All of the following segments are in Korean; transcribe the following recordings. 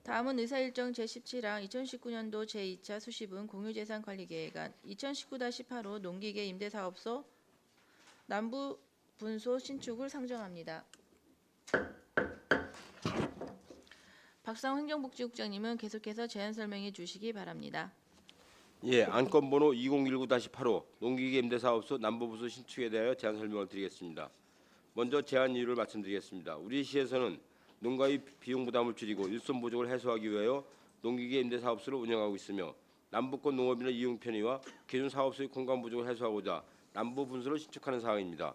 다음은 의사일정 제17항 2019년도 제2차 수시분 공유재산관리계획안 2019-8호 농기계 임대사업소 남부분소 신축을 상정합니다. 박상우 행정복지국장님은 계속해서 제안 설명해 주시기 바랍니다. 예, 안건 번호 2019-8호 농기계 임대사업소 남부분소 신축에 대하여 제안 설명을 드리겠습니다. 먼저 제안 이유를 말씀드리겠습니다. 우리 시에서는 농가의 비용 부담을 줄이고 일손 부족을 해소하기 위하여 농기계 임대사업소를 운영하고 있으며 남부권 농업인의 이용 편의와 기존 사업소의 공간 부족을 해소하고자 남부분소를 신축하는 사항입니다.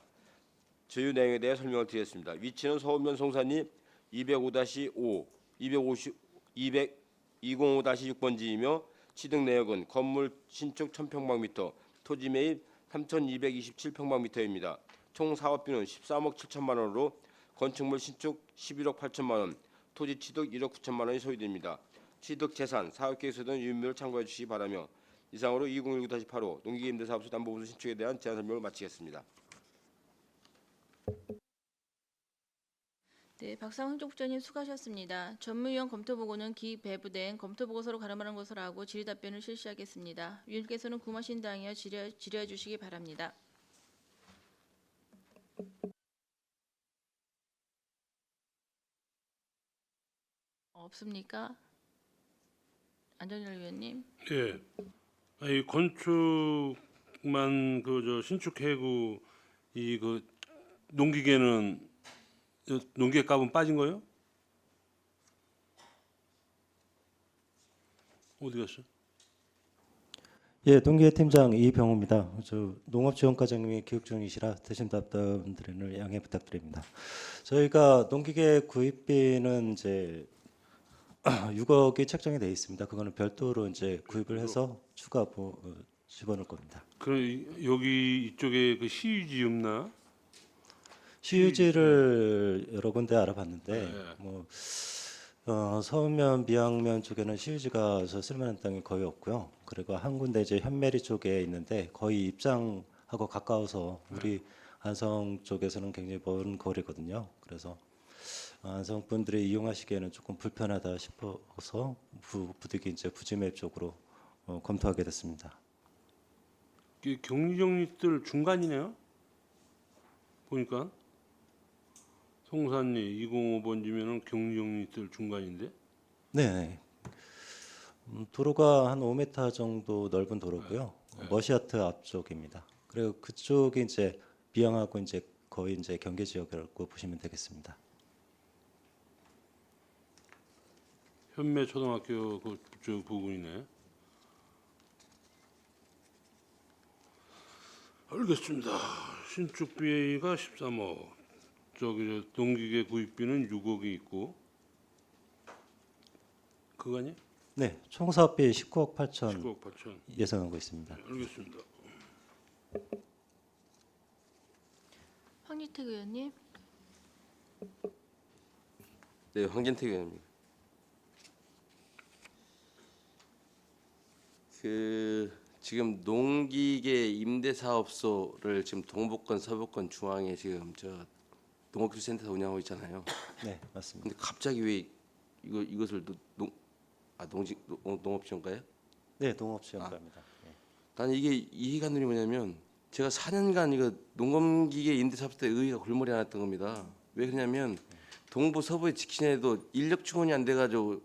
주요 내용에 대해 설명을 드리겠습니다. 위치는 서울면 송산리 205-5, 205-6번지이며 취득 내역은 건물 신축 1000평방미터, 토지 매입 3227평방미터입니다. 총 사업비는 13억 7천만 원으로 건축물 신축 11억 8천만 원, 토지 취득 1억 9천만 원이 소요됩니다. 취득 재산, 사업계획서 등 유의무를 참고해 주시기 바라며 이상으로 2019-8호 농기계 임대사업소 남부분소 신축에 대한 제안 설명을 마치겠습니다. 네, 박상우 행정국장님 수고하셨습니다. 전무위원 검토보고는 기배부된 검토보고서로 가름하는 것으로 하고 질의답변을 실시하겠습니다. 위원께서는 궁금하신 사항이여 질의해 주시기 바랍니다. 없습니까? 안정열 위원님. 예. 이 건축만 신축해고 이 농기계는 농기계 값은 빠진 거예요? 어디 갔어? 예, 농기계 팀장 이병호입니다. 저 농업지원과장님이 교육 중이시라 대신 답변 드리는 양해 부탁드립니다. 저희가 농기계 구입비는 이제 6억이 책정이 되어 있습니다. 그거는 별도로 이제 구입을 해서 추가 집어넣을 겁니다. 그럼 여기 이쪽에 그 시유지 없나? 시유지를 여러 군데 알아봤는데 네. 서면 미양면 쪽에는 시유지가 쓸만한 땅이 거의 없고요. 그리고 한 군데 이제 현메리 쪽에 있는데 거의 입장하고 가까워서 우리 안성 쪽에서는 굉장히 먼 거리거든요. 그래서 안성 분들이 이용하시기에는 조금 불편하다 싶어서 부득이 이제 부지매입 쪽으로 검토하게 됐습니다. 이게 경리정리들 중간이네요. 보니까 송산리 205번지면은 경리정리들 중간인데. 네. 도로가 한 5m 정도 넓은 도로고요. 머시아트 앞쪽입니다. 그리고 그쪽이 이제 비양하고 이제 거의 이제 경계 지역이라고 보시면 되겠습니다. 현매 초등학교 그쪽 부근이네. 알겠습니다. 신축 비가 13억. 농기계 구입비는 6억이 있고. 그거 아니야? 네, 총 사업비 19억 8천 19억 8천. 예상하고 있습니다. 네, 알겠습니다. 황리택 의원님. 네, 황진택 의원입니다. 지금 농기계 임대사업소를 지금 동북권, 서북권 중앙에 지금 농업기술센터에서 운영하고 있잖아요. 네, 맞습니다. 근데 갑자기 왜 이것을 농업지원가요? 네, 농업지원가입니다. 네. 나는 이게 이해가 안 되는 게 뭐냐면 제가 4년간 이거 농업기계 임대사업소 때 의의가 골머리 안 났던 겁니다. 왜 그러냐면 동부 서부에 지키는데도 인력 충원이 안 돼가지고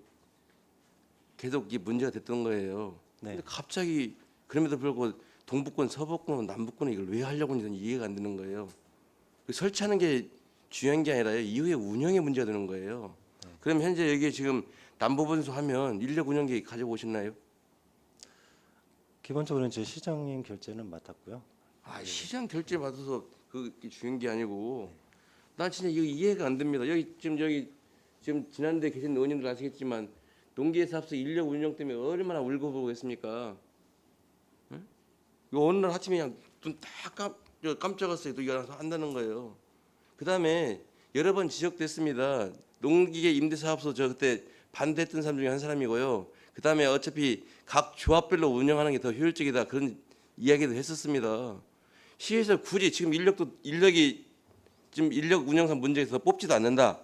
계속 이게 문제가 됐던 거예요. 네. 근데 갑자기 그럼에도 불구하고 동부권, 서부권, 남부권에 이걸 왜 하려고 하는지 이해가 안 되는 거예요. 설치하는 게 중요한 게 아니라 이후에 운영에 문제가 되는 거예요. 그럼 현재 여기에 지금 남부분소 하면 인력 운영계획 가지고 오셨나요? 기본적으로 이제 시장님 결제는 맡았고요. 시장 결제 받아서 그게 중요한 게 아니고 나 진짜 이거 이해가 안 됩니다. 여기 지금 지난데 계신 의원님들 아시겠지만 농기계 사업소 인력 운영 때문에 얼마나 울고불고 했습니까? 응? 이거 어느 날 아침에 그냥 눈 딱 깜짝았어요. 또 이거 한다는 거예요. 그다음에 여러 번 지적됐습니다. 농기계 임대사업소 그때 반대했던 사람 중에 한 사람이고요. 그다음에 어차피 각 조합별로 운영하는 게 더 효율적이다 그런 이야기도 했었습니다. 시에서 굳이 지금 인력이 지금 인력 운영상 문제에서 뽑지도 않는다.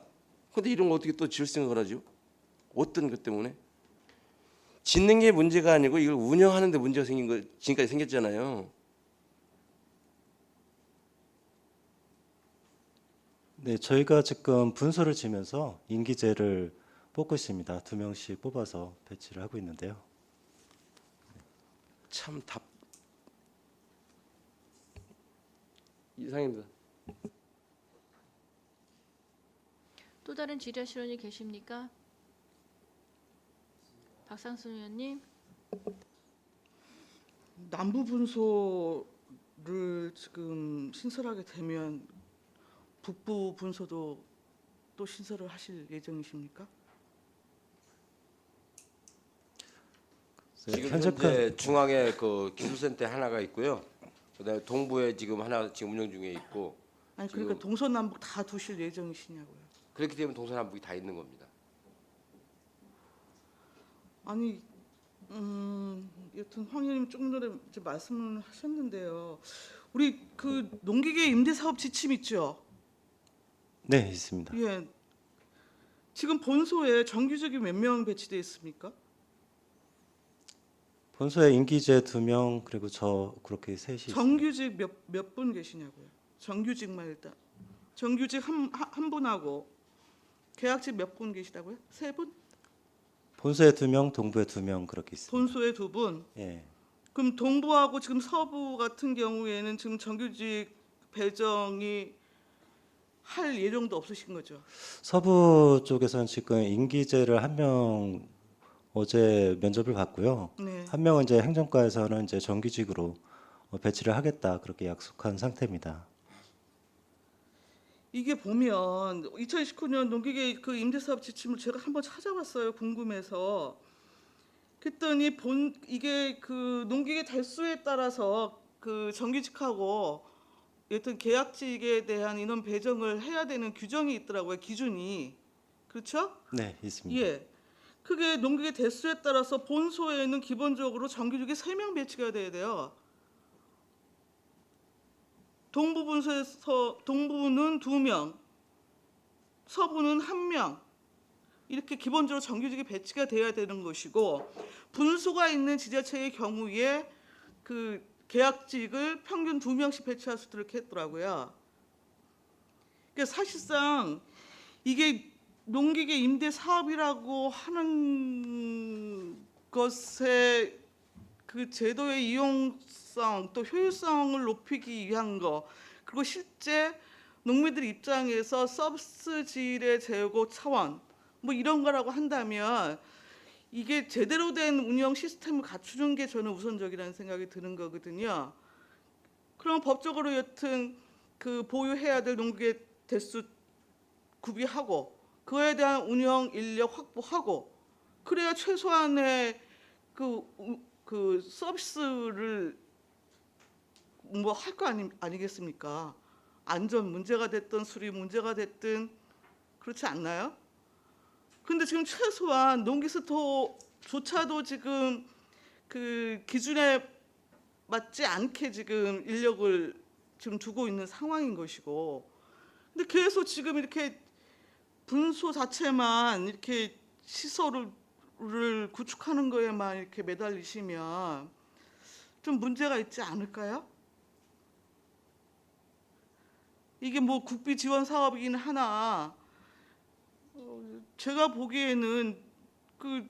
근데 이런 거 어떻게 또 지을 생각을 하죠? 어떤 것 때문에? 짓는 게 문제가 아니고 이걸 운영하는 데 문제가 생긴 거 지금까지 생겼잖아요. 네, 저희가 지금 분소를 지면서 임기제를 뽑고 있습니다. 2명씩 뽑아서 배치를 하고 있는데요. 참 이상입니다. 또 다른 질의하실 의원이 계십니까? 박상순 의원님. 남부 분소를 지금 신설하게 되면 북부 분소도 또 신설을 하실 예정이십니까? 지금 현재까지 현재 중앙에 그 기술센터 하나가 있고요. 그다음에 동부에 지금 하나 지금 운영 중에 있고 아니 그러니까 지금- 동서남북 다 두실 예정이시냐고요. 그렇게 되면 동서남북이 다 있는 겁니다. 아니 여튼 황 의원님 조금 전에 이제 말씀을 하셨는데요. 우리 그 농기계 임대 사업 지침 있죠? 네, 있습니다. 예. 지금 본소에 정규직이 몇 명 배치돼 있습니까? 본소에 임기제 2명 그리고 저 그렇게 셋이 있습니다. 정규직 몇 분 계시냐고요? 정규직만 일단. 정규직 한 분하고 계약직 몇 분 계시다고요? 3분? 본소에 2명, 동부에 2명 그렇게 있습니다. 본소에 2분. 예. 그럼 동부하고 지금 서부 같은 경우에는 지금 정규직 배정이 할 예정도 없으신 거죠? 서부 쪽에서는 지금 임기제를 1명 어제 면접을 봤고요. 네. 1명은 이제 행정과에서는 이제 정규직으로 배치를 하겠다 그렇게 약속한 상태입니다. 이게 보면 2019년 농기계 그 임대사업 지침을 제가 한번 찾아봤어요. 궁금해서. 그랬더니 이게 그 농기계 대수에 따라서 그 정규직하고 여튼 계약직에 대한 인원 배정을 해야 되는 규정이 있더라고요. 기준이. 그렇죠? 네, 있습니다. 예. 그게 농기계 대수에 따라서 본소에는 기본적으로 정규직이 3명 배치가 돼야 돼요. 동부 분소에서 동부는 2명, 서부는 1명. 이렇게 기본적으로 정규직이 배치가 돼야 되는 것이고 분소가 있는 지자체의 경우에 그 계약직을 평균 2명씩 배치할 수 있도록 했더라고요. 그러니까 사실상 이게 농기계 임대 사업이라고 하는 것의 그 제도의 이용성 또 효율성을 높이기 위한 거 그리고 실제 농민들 입장에서 서비스 질의 제고 차원 뭐 이런 거라고 한다면 이게 제대로 된 운영 시스템을 갖추는 게 저는 우선적이라는 생각이 드는 거거든요. 그럼 법적으로 여튼 그 보유해야 될 농기계 대수 구비하고 그에 대한 운영 인력 확보하고 그래야 최소한의 그 서비스를 뭐 할 거 아니겠습니까? 안전 문제가 됐든 수리 문제가 됐든 그렇지 않나요? 근데 지금 최소한 농기스토조차도 지금 그 기준에 맞지 않게 지금 인력을 지금 두고 있는 상황인 것이고, 근데 계속 지금 이렇게 분소 자체만 이렇게 시설을 구축하는 거에만 이렇게 매달리시면 좀 문제가 있지 않을까요? 이게 뭐 국비 지원 사업이긴 하나 제가 보기에는 그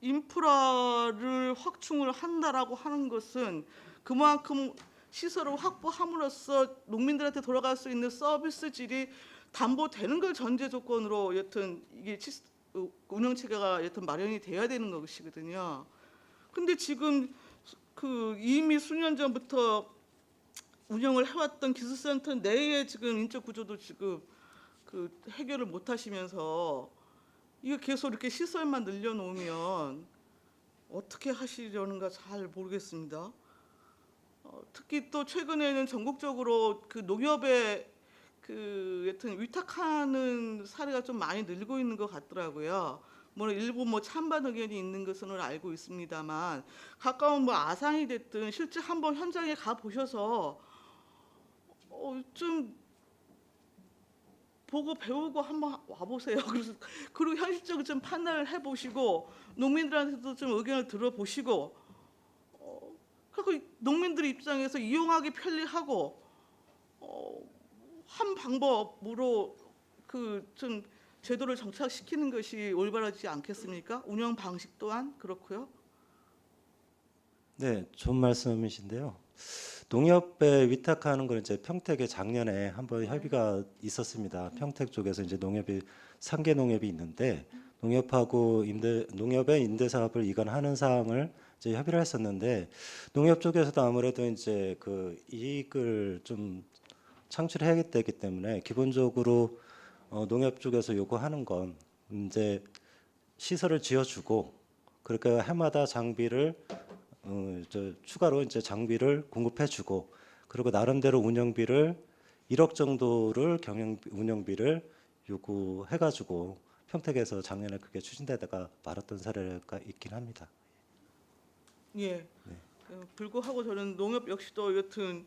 인프라를 확충을 한다라고 하는 것은 그만큼 시설을 확보함으로써 농민들한테 돌아갈 수 있는 서비스 질이 담보되는 걸 전제 조건으로 여튼 이게 운영 체계가 여튼 마련이 돼야 되는 것이거든요. 근데 지금 그 이미 수년 전부터 운영을 해왔던 기술센터 내에 지금 인적 구조도 지금 그 해결을 못 하시면서 이거 계속 이렇게 시설만 늘려놓으면 어떻게 하시려는가 잘 모르겠습니다. 특히 또 최근에는 전국적으로 그 농협에 그 여튼 위탁하는 사례가 좀 많이 늘고 있는 것 같더라고요. 물론 일부 뭐 찬반 의견이 있는 것은 알고 있습니다만 가까운 뭐 아산이 됐든 실제 한번 현장에 가 보셔서 좀 보고 배우고 한번 와보세요. 그래서 그리고 현실적으로 좀 판단을 해보시고 농민들한테도 좀 의견을 들어보시고 그리고 농민들 입장에서 이용하기 편리하고 한 방법으로 그 좀 제도를 정착시키는 것이 올바르지 않겠습니까? 운영 방식 또한 그렇고요. 네, 좋은 말씀이신데요. 농협에 위탁하는 걸 이제 평택에 작년에 한번 협의가 있었습니다. 평택 쪽에서 이제 농협이 3개 농협이 있는데 농협하고 농협의 임대 사업을 이관하는 사항을 이제 협의를 했었는데 농협 쪽에서도 아무래도 이제 그 이익을 좀 창출해야 되기 때문에 기본적으로 농협 쪽에서 요구하는 건 이제 시설을 지어주고 그러니까 해마다 장비를 추가로 이제 장비를 공급해주고 그리고 나름대로 운영비를 1억 정도를 운영비를 요구해가지고 평택에서 작년에 그게 추진되다가 말았던 사례가 있긴 합니다. 예. 불구하고 저는 농협 역시도 여튼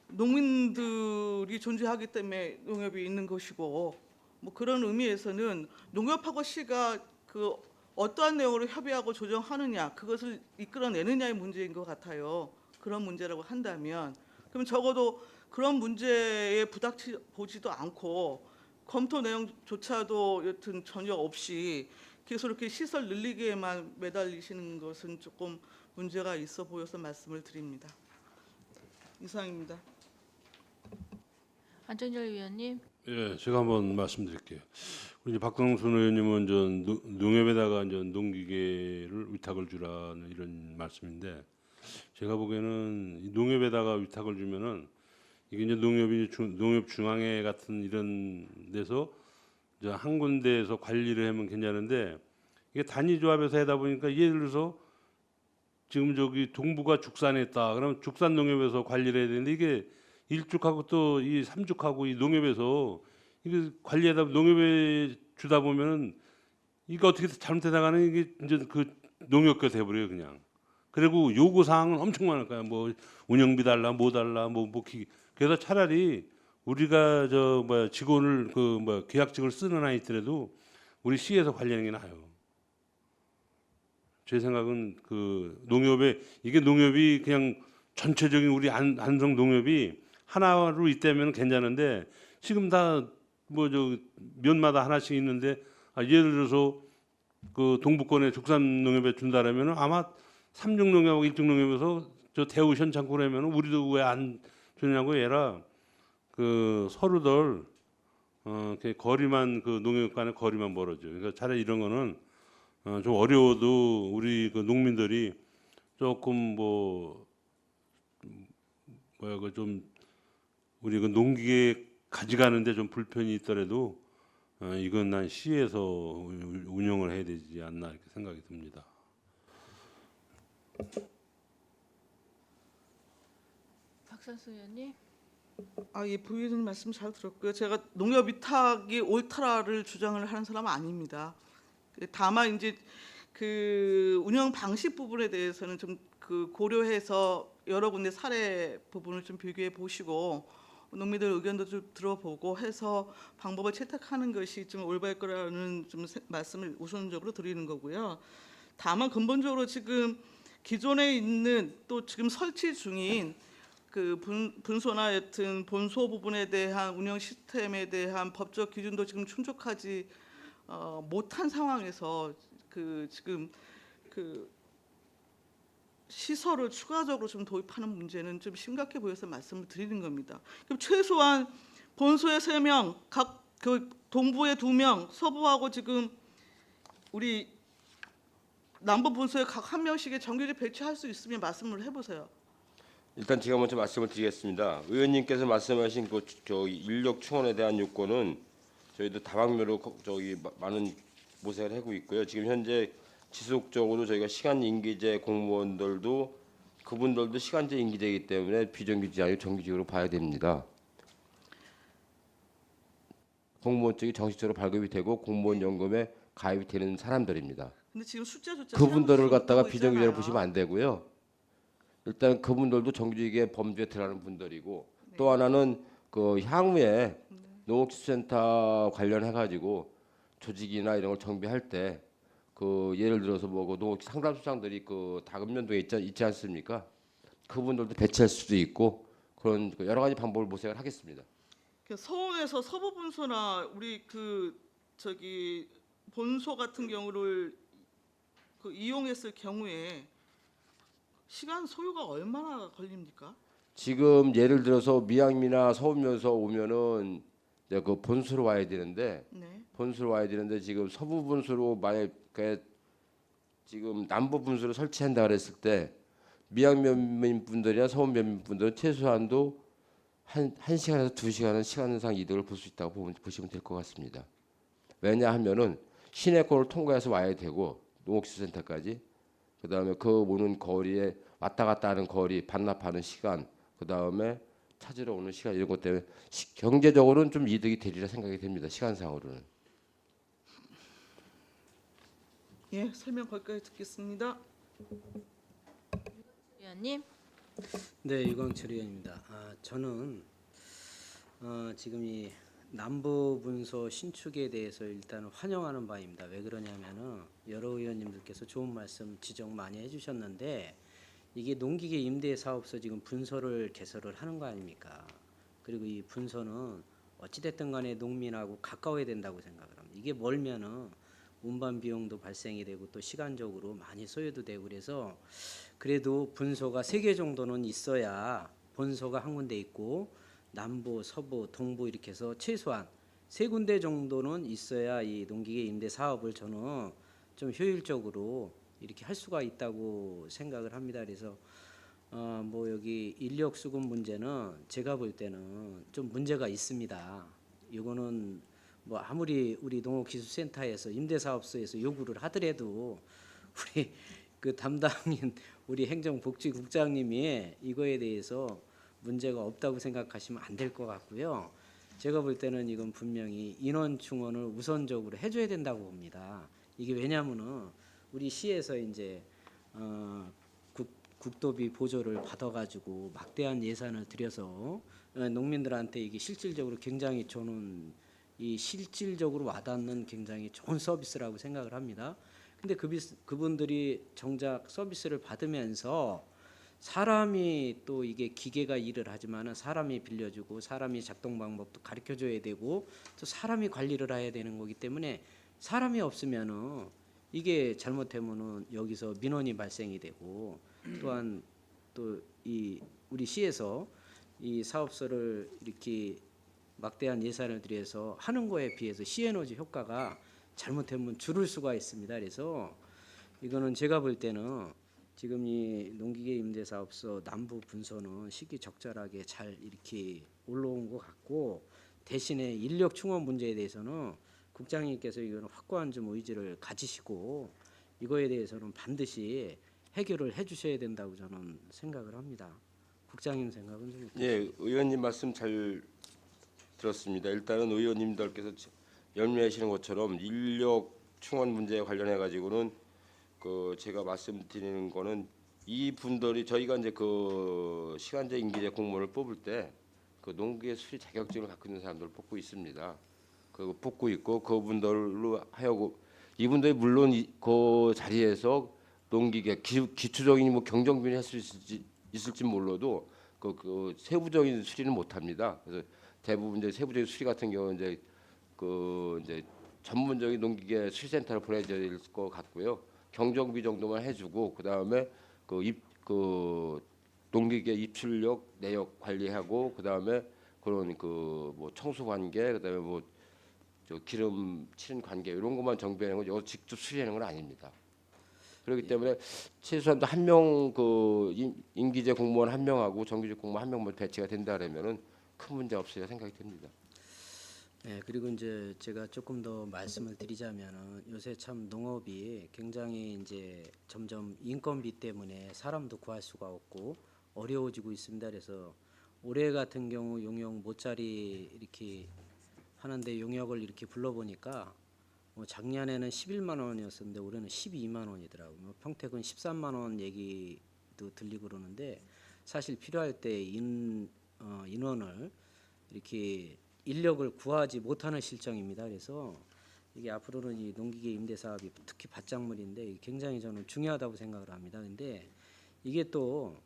농민들이 존재하기 때문에 농협이 있는 것이고 뭐 그런 의미에서는 농협하고 시가 그 어떠한 내용으로 협의하고 조정하느냐 그것을 이끌어내느냐의 문제인 것 같아요. 그런 문제라고 한다면 그럼 적어도 그런 문제에 부닥치 보지도 않고 검토 내용조차도 여튼 전혀 없이 계속 이렇게 시설 늘리기에만 매달리시는 것은 조금 문제가 있어 보여서 말씀을 드립니다. 이상입니다. 안정열 위원님. 예, 제가 한번 말씀드릴게요. 우리 박광순 의원님은 농협에다가 이제 농기계를 위탁을 주라는 이런 말씀인데 제가 보기에는 이 농협에다가 위탁을 주면은 이게 이제 농협 중앙회 같은 이런 데서 이제 한 군데에서 관리를 하면 괜찮은데 이게 단위 조합에서 하다 보니까 예를 들어서 지금 저기 동부가 죽산했다. 그러면 죽산 농협에서 관리를 해야 되는데 이게 일죽하고 또 이 삼죽하고 이 농협에서 이게 관리하다 농협에 주다 보면은 이거 어떻게 잘못되다가는 이게 이제 그 농협가 돼버려요 그냥. 그리고 요구 사항은 엄청 많을 거야. 뭐 운영비 달라, 뭐 달라, 그래서 차라리 우리가 직원을 계약직을 쓰는 한 있더라도 우리 시에서 관리하는 게 나아요. 제 생각은 그 농협이 그냥 전체적인 우리 안성 농협이 하나로 있다면 괜찮은데 지금 다 면마다 하나씩 있는데 예를 들어서 그 동부권에 죽산 농협에 준다라면 아마 삼중 농협하고 일중 농협에서 저 대우 현창구로 하면 우리도 왜 안 주냐고 얘라 그 서로들 거리만 그 농협 간의 거리만 멀어져. 그러니까 차라리 이런 거는 좀 어려워도 우리 그 농민들이 조금 좀 우리 그 농기계 가져가는데 좀 불편이 있더라도 이건 난 시에서 운영을 해야 되지 않나 이렇게 생각이 듭니다. 박선수 의원님. 예, 부의장님 말씀 잘 들었고요. 제가 농협 위탁이 옳다라를 주장을 하는 사람은 아닙니다. 다만 이제 그 운영 방식 부분에 대해서는 좀 그 고려해서 여러 군데 사례 부분을 좀 비교해 보시고 농민들 의견도 좀 들어보고 해서 방법을 채택하는 것이 좀 올바를 거라는 좀 말씀을 우선적으로 드리는 거고요. 다만 근본적으로 지금 기존에 있는 또 지금 설치 중인 그 분소나 여튼 본소 부분에 대한 운영 시스템에 대한 법적 기준도 지금 충족하지 못한 상황에서 그 지금 그 시설을 추가적으로 좀 도입하는 문제는 좀 심각해 보여서 말씀을 드리는 겁니다. 그럼 최소한 본소에 3명, 각 그 동부에 2명, 서부하고 지금 우리 남부 본소에 각 1명씩의 정규직 배치할 수 있으면 말씀을 해보세요. 일단 제가 먼저 말씀을 드리겠습니다. 의원님께서 말씀하신 그 인력 충원에 대한 요건은 저희도 다방면으로 많은 모색을 하고 있고요. 지금 현재 지속적으로 저희가 시간 임기제 공무원들도 그분들도 시간제 임기제이기 때문에 비정규직 아니고 정규직으로 봐야 됩니다. 공무원 쪽이 정식적으로 발급이 되고 공무원 연금에 가입이 되는 사람들입니다. 근데 지금 숫자조차 그분들을 갖다가 생각할 수 비정규직으로 있잖아요. 보시면 안 되고요. 일단 그분들도 정규직의 범주에 들어가는 분들이고 또 하나는 그 향후에 농업기술센터 관련해 가지고 조직이나 이런 걸 정비할 때 그 예를 들어서 뭐그 농업 상담소장들이 그 다금면도에 있지 않습니까? 그분들도 배치할 수도 있고 그런 그 여러 가지 방법을 모색을 하겠습니다. 그 서울에서 서부 분소나 우리 그 저기 본소 같은 경우를 그 이용했을 경우에 시간 소요가 얼마나 걸립니까? 지금 예를 들어서 미양미나 서울면서 오면은 이제 그 본수로 와야 되는데 네. 본수로 와야 되는데 지금 서부 분수로 만약에 지금 남부 분수를 설치한다 그랬을 때 미양면 분들이나 서울면 분들은 최소한도 한 시간에서 2시간은 시간상 이득을 볼 수 있다고 보시면 될 것 같습니다. 왜냐하면은 시내권을 통과해서 와야 되고 농업기술센터까지 그다음에 그 오는 거리에 왔다 갔다 하는 거리 반납하는 시간 그다음에 찾으러 오는 시간 이런 것 때문에 경제적으로는 좀 이득이 되리라 생각이 됩니다. 시간상으로는. 예, 설명 거기까지 듣겠습니다. 의원님. 네, 유광철 의원입니다. 저는 지금 이 남부 분소 신축에 대해서 일단 환영하는 바입니다. 왜 그러냐면은 여러 의원님들께서 좋은 말씀 지적 많이 해주셨는데 이게 농기계 임대 사업소 지금 분소를 개설을 하는 거 아닙니까? 그리고 이 분소는 어찌됐든 간에 농민하고 가까워야 된다고 생각을 합니다. 이게 멀면은 운반 비용도 발생이 되고 또 시간적으로 많이 소요도 되고 그래서 그래도 분소가 3개 정도는 있어야 본소가 한 군데 있고 남부, 서부, 동부 이렇게 해서 최소한 3군데 정도는 있어야 이 농기계 임대 사업을 저는 좀 효율적으로 이렇게 할 수가 있다고 생각을 합니다. 그래서 뭐 여기 인력 수급 문제는 제가 볼 때는 좀 문제가 있습니다. 이거는 뭐 아무리 우리 농업기술센터에서 임대사업소에서 요구를 하더라도 우리 그 담당인 우리 행정복지국장님이 이거에 대해서 문제가 없다고 생각하시면 안 될 것 같고요. 제가 볼 때는 이건 분명히 인원 충원을 우선적으로 해줘야 된다고 봅니다. 이게 왜냐하면은 우리 시에서 이제 국도비 보조를 받아가지고 막대한 예산을 들여서 농민들한테 이게 실질적으로 굉장히 저는 이 실질적으로 와닿는 굉장히 좋은 서비스라고 생각을 합니다. 근데 그분들이 정작 서비스를 받으면서 사람이 또 이게 기계가 일을 하지만은 사람이 빌려주고 사람이 작동 방법도 가르쳐 줘야 되고 또 사람이 관리를 해야 되는 거기 때문에 사람이 없으면은 이게 잘못되면은 여기서 민원이 발생이 되고 또한 또 이 우리 시에서 이 사업소를 이렇게 막대한 예산을 들여서 하는 거에 비해서 시에너지 효과가 잘못되면 줄을 수가 있습니다. 그래서 이거는 제가 볼 때는 지금 이 농기계 임대사업소 남부 분소는 시기적절하게 잘 이렇게 올라온 것 같고 대신에 인력 충원 문제에 대해서는 국장님께서 이거는 확고한 좀 의지를 가지시고 이거에 대해서는 반드시 해결을 해주셔야 된다고 저는 생각을 합니다. 국장님 생각은 좀 어떠세요? 예, 의원님 말씀 잘 들었습니다. 일단은 의원님들께서 염려하시는 것처럼 인력 충원 문제에 관련해 가지고는 그 제가 말씀드리는 거는 이 분들이 저희가 이제 그 시간제 임기제 공무원을 뽑을 때 그 농기계 수리 자격증을 갖고 있는 사람들을 뽑고 있습니다. 그 뽑고 있고 그분들로 하여금 이분들이 물론 그 자리에서 농기계 기초적인 뭐 경정비를 할 수 있을지 몰라도 그 세부적인 수리는 못 합니다. 그래서 대부분 이제 세부적인 수리 같은 경우는 이제 그 이제 전문적인 농기계 수리센터를 보내줘야 될 것 같고요. 경정비 정도만 해주고 그 다음에 그 농기계 입출력 내역 관리하고 그 다음에 그런 그 뭐 청소 관계 그 다음에 뭐 저 기름 치는 관계 이런 것만 정비하는 거 이거 직접 수리하는 건 아닙니다. 그렇기 때문에 최소한 한 명 그 임기제 공무원 한 명하고 정규직 공무원 한 명만 배치가 된다라면은 큰 문제 없으리라 생각이 듭니다. 네, 그리고 이제 제가 조금 더 말씀을 드리자면은 요새 참 농업이 굉장히 이제 점점 인건비 때문에 사람도 구할 수가 없고 어려워지고 있습니다. 그래서 올해 같은 경우 용역 모짜리 이렇게 하는데 용역을 이렇게 불러보니까 뭐 작년에는 11만 원이었었는데 올해는 12만 원이더라고요. 뭐 평택은 13만 원 얘기도 들리고 그러는데 사실 필요할 때 인원을 이렇게 인력을 구하지 못하는 실정입니다. 그래서 이게 앞으로는 이 농기계 임대 사업이 특히 밭작물인데 굉장히 저는 중요하다고 생각을 합니다. 근데 이게 또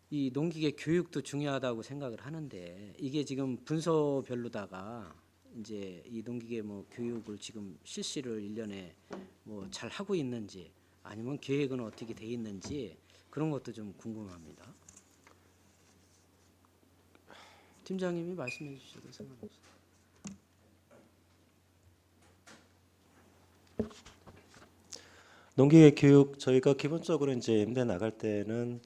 이 농기계 교육도 중요하다고 생각을 하는데 이게 지금 분소별로다가 이제 이 농기계 뭐 교육을 지금 실시를 1년에 뭐 잘 하고 있는지 아니면 계획은 어떻게 돼 있는지 그런 것도 좀 궁금합니다. 팀장님이 말씀해 주셔도 상관없어요. 농기계 교육 저희가 기본적으로 이제 임대 나갈 때는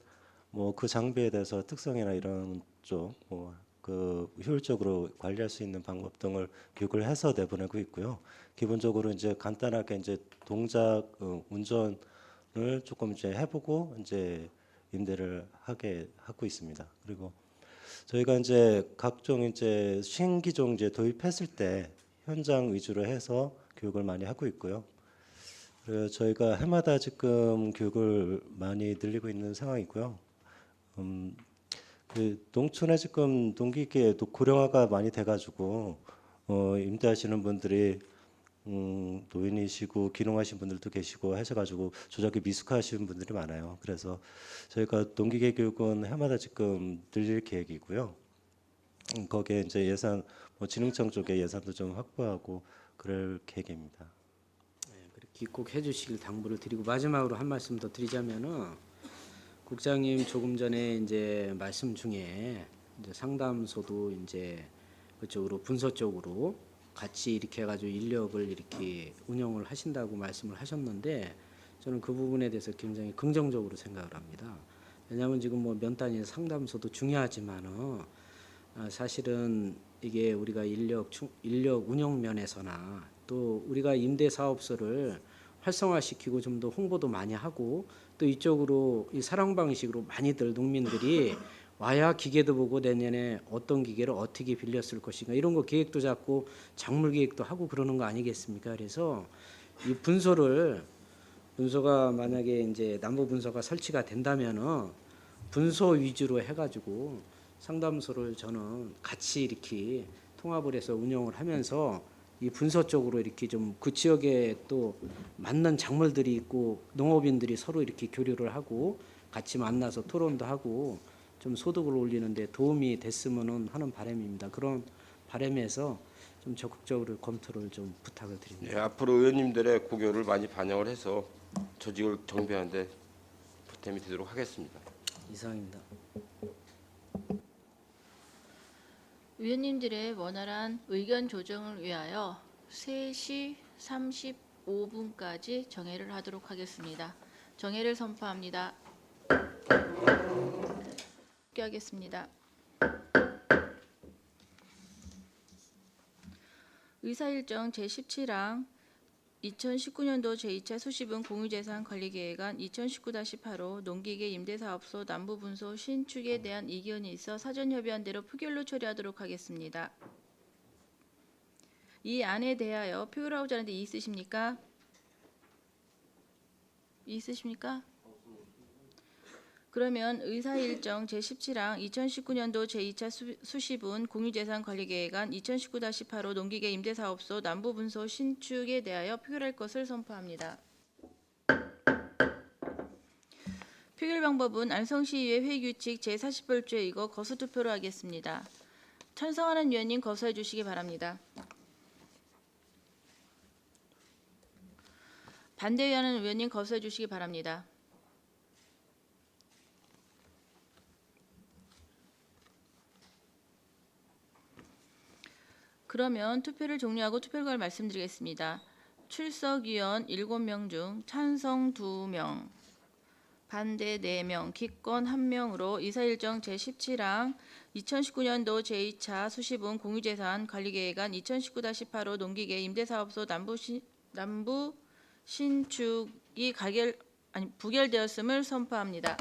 뭐 그 장비에 대해서 특성이나 이런 쪽 뭐 그 효율적으로 관리할 수 있는 방법 등을 교육을 해서 내보내고 있고요. 기본적으로 이제 간단하게 이제 동작 운전을 조금 이제 해보고 이제 임대를 하게 하고 있습니다. 그리고 저희가 이제 각종 이제 신기종 이제 도입했을 때 현장 위주로 해서 교육을 많이 하고 있고요. 그래서 저희가 해마다 지금 교육을 많이 늘리고 있는 상황이고요. 그 농촌에 지금 농기계도 고령화가 많이 돼가지고 임대하시는 분들이 노인이시고 기농하신 분들도 계시고 하셔가지고 조작이 미숙하신 분들이 많아요. 그래서 저희가 농기계 교육은 해마다 지금 늘릴 계획이고요. 거기에 이제 예산 뭐 진흥청 쪽에 예산도 좀 확보하고 그럴 계획입니다. 그렇게 꼭 해주시길 당부를 드리고 마지막으로 한 말씀 더 드리자면은 국장님 조금 전에 이제 말씀 중에 이제 상담소도 이제 그쪽으로 분서 쪽으로 같이 이렇게 해가지고 인력을 이렇게 운영을 하신다고 말씀을 하셨는데 저는 그 부분에 대해서 굉장히 긍정적으로 생각을 합니다. 왜냐하면 지금 뭐 면단위 상담소도 중요하지만은 사실은 이게 우리가 인력 운영 면에서나 또 우리가 임대 사업소를 활성화시키고 좀 더 홍보도 많이 하고 또 이쪽으로 이 사랑 방식으로 많이들 농민들이 와야 기계도 보고 내년에 어떤 기계를 어떻게 빌렸을 것인가 이런 거 계획도 잡고 작물 계획도 하고 그러는 거 아니겠습니까? 그래서 이 분소가 만약에 이제 남부 분소가 설치가 된다면은 분소 위주로 해가지고 상담소를 저는 같이 이렇게 통합을 해서 운영을 하면서 이 분서 쪽으로 이렇게 좀 그 지역에 또 맞는 작물들이 있고 농업인들이 서로 이렇게 교류를 하고 같이 만나서 토론도 하고 좀 소득을 올리는 데 도움이 됐으면 하는 바람입니다. 그런 바람에서 좀 적극적으로 검토를 좀 부탁을 드립니다. 네, 앞으로 의원님들의 고견을 많이 반영을 해서 조직을 정비하는 데 보탬이 되도록 하겠습니다. 이상입니다. 위원님들의 원활한 의견 조정을 위하여 3시 35분까지 정회를 하도록 하겠습니다. 정회를 선포합니다. 하겠습니다. 의사일정 제17항 2019년도 제2차 수시분 공유재산 관리계획안 2019-8호 농기계 임대사업소 남부분소 신축에 대한 이견이 있어 사전 협의한 대로 표결로 처리하도록 하겠습니다. 이 안에 대하여 표결하고자 하는데 이의 있으십니까? 이의 있으십니까? 그러면 의사일정 제17항 2019년도 제2차 수시분 공유재산관리계획안 2019-8호 농기계 임대사업소 남부분소 신축에 대하여 표결할 것을 선포합니다. 표결 방법은 안성시의회 회의규칙 제40벌조에 의거 거수투표로 하겠습니다. 찬성하는 위원님 거수해 주시기 바랍니다. 반대하는 의원님 거수해 주시기 바랍니다. 그러면 투표를 종료하고 투표 결과를 말씀드리겠습니다. 출석위원 7명 중 찬성 2명, 반대 4명, 기권 1명으로 이사일정 제17항 2019년도 제2차 수시분 공유재산 관리계획안 2019-8호 농기계 임대사업소 남부 신축이 부결되었음을 선포합니다.